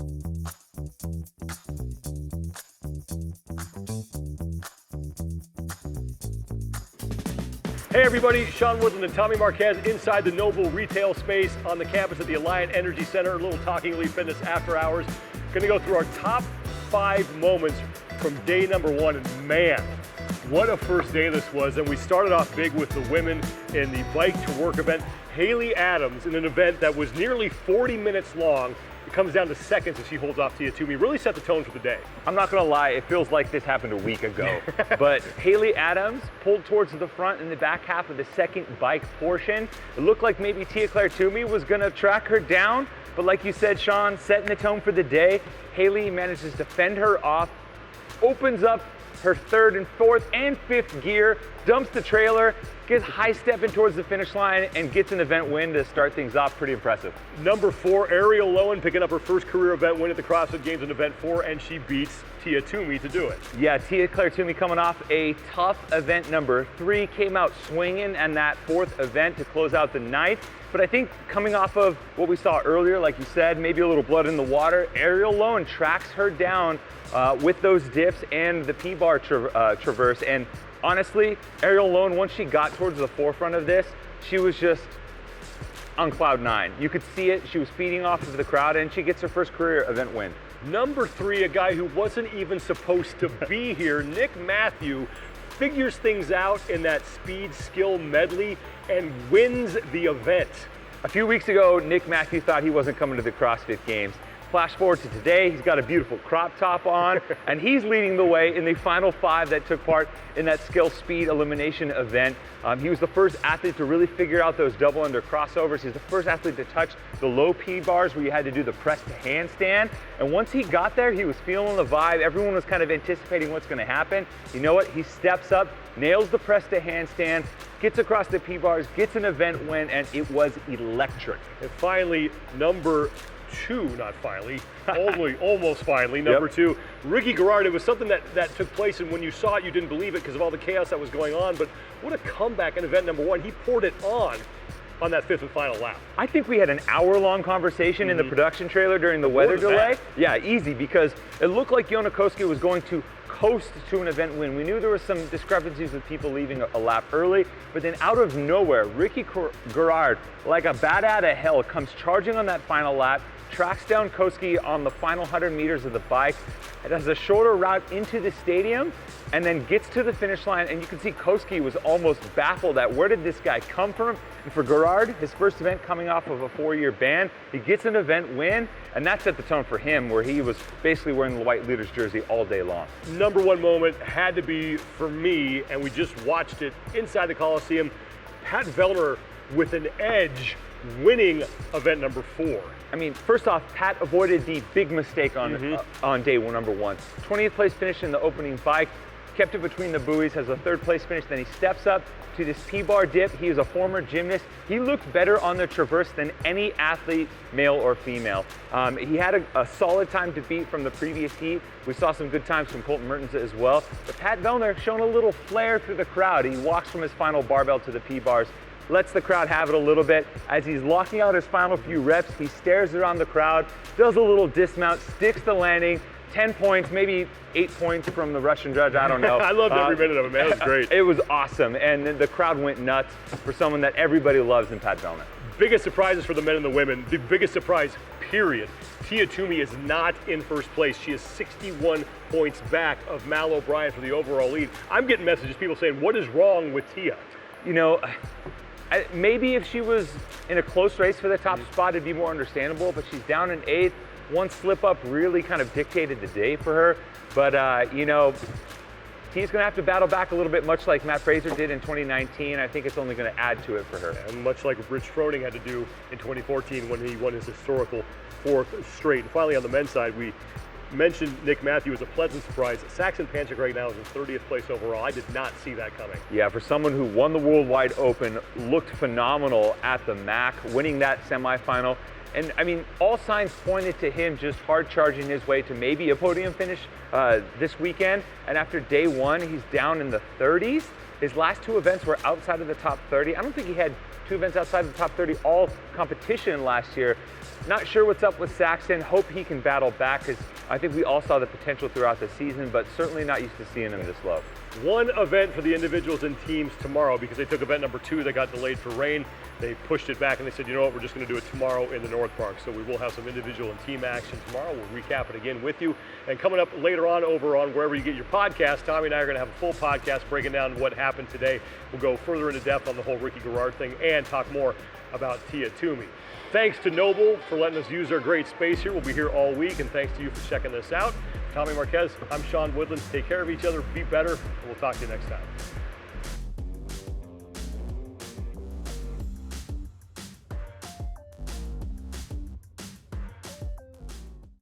Hey everybody, Woodland and Tommy Marquez inside the Nobull retail space on the campus at the Alliant Energy Center, a little Talking Elite Fitness after hours. Gonna go through our top 5 moments from day number 1, and man, what a first day this was. And we started off big with the women in the Bike to Work event. Haley Adams in an event that was nearly 40 minutes long. It comes down to seconds as she holds off Tia Toomey. Really set the tone for the day. I'm not gonna lie, it feels like this happened a week ago. But Haley Adams pulled towards the front in the back half of the second bike portion. It looked like maybe Tia Toomey was gonna track her down, but like you said, Sean, setting the tone for the day, Haley manages to fend her off, opens up her 3rd and 4th and 5th gear, dumps the trailer, gets high stepping towards the finish line, and gets an event win to start things off. Pretty impressive. Number 4, Arielle Lowen picking up her first career event win at the CrossFit Games in event 4, and she beats Tia Toomey to do it. Yeah, Tia Toomey coming off a tough event number 3, came out swinging in that 4th event to close out the night. But I think coming off of what we saw earlier, like you said, maybe a little blood in the water, Arielle Lowen tracks her down with those dips and the P-bar traverse. And honestly, Arielle Lowen, once she got towards the forefront of this, she was just on cloud 9. You could see it, she was feeding off of the crowd, and she gets her first career event win. Number 3, a guy who wasn't even supposed to be here, Mathew, figures things out in that speed skill medley and wins the event. A few weeks ago, Mathew thought he wasn't coming to the CrossFit Games. Flash forward to today, he's got a beautiful crop top on, and he's leading the way in the final 5 that took part in that skill speed elimination event. He was the first athlete to really figure out those double under crossovers. He's the first athlete to touch the low P-bars where you had to do the press to handstand. And once he got there, he was feeling the vibe. Everyone was kind of anticipating what's gonna happen. You know what? He steps up, nails the press to handstand, gets across the P-bars, gets an event win, and it was electric. And finally, number 2, not finally, almost finally, number 2, Ricky Garard. It was something that took place, and when you saw it, you didn't believe it because of all the chaos that was going on, but what a comeback in event number 1. He poured it on that 5th and final lap. I think we had an hour-long conversation in the production trailer during the weather delay. Yeah, easy, because it looked like Jonne Koski was going to coast to an event win. We knew there was some discrepancies with people leaving a lap early, but then out of nowhere, Ricky Garard, like a bat out of hell, comes charging on that final lap, tracks down Koski on the final 100 meters of the bike. It has a shorter route into the stadium and then gets to the finish line, and you can see Koski was almost baffled at where did this guy come from. And for Garard, his first event coming off of a 4-year ban, he gets an event win, and that set the tone for him where he was basically wearing the white leader's jersey all day long. Number 1 moment had to be for me, and we just watched it inside the Coliseum, Pat Vellner with an edge winning event number 4. I mean, first off, Pat avoided the big mistake on day number 1. 20th place finish in the opening bike, kept it between the buoys, has a 3rd place finish, then he steps up to this P-bar dip. He is a former gymnast. He looked better on the traverse than any athlete, male or female. He had a solid time to beat from the previous heat. We saw some good times from Colton Mertens as well. But Pat Vellner showing a little flair through the crowd. He walks from his final barbell to the P-bars, lets the crowd have it a little bit. As he's locking out his final few reps, he stares around the crowd, does a little dismount, sticks the landing, 10 points, maybe 8 points from the Russian judge, I don't know. I loved every minute of it, man. It was great. It was awesome, and the crowd went nuts for someone that everybody loves in Pat Vellner. Biggest surprises for the men and the women. The biggest surprise, period. Tia Toomey is not in first place. She is 61 points back of Mal O'Brien for the overall lead. I'm getting messages, people saying, what is wrong with Tia? You know, maybe if she was in a close race for the top spot, it'd be more understandable, but she's down in 8th. One slip up really kind of dictated the day for her. But, you know, Tia's going to have to battle back a little bit, much like Matt Fraser did in 2019. I think it's only going to add to it for her. And much like Rich Froning had to do in 2014 when he won his historical 4th straight. And finally, on the men's side, we mentioned Mathew as a pleasant surprise. Saxon Panchik right now is in 30th place overall. I did not see that coming. Yeah, for someone who won the Worldwide Open, looked phenomenal at the MAC, winning that semifinal. And I mean, all signs pointed to him just hard charging his way to maybe a podium finish this weekend. And after day 1, he's down in the 30s. His last 2 events were outside of the top 30. I don't think he had 2 events outside of the top 30 all competition last year. Not sure what's up with Saxon. Hope he can battle back, because I think we all saw the potential throughout the season, but certainly not used to seeing him this low. One event for the individuals and teams tomorrow, because they took event number 2 that got delayed for rain. They pushed it back and they said, you know what, we're just going to do it tomorrow in the North Park. So we will have some individual and team action tomorrow. We'll recap it again with you. And coming up later on over on wherever you get your podcast, Tommy and I are going to have a full podcast breaking down what happened today. We'll go further into depth on the whole Ricky Garard thing and talk more about Tia Toomey. Thanks to NOBULL for letting us use their great space here. We'll be here all week, and thanks to you for checking this out. Tommy Marquez, I'm Sean Woodland. Take care of each other, be better, and we'll talk to you next time.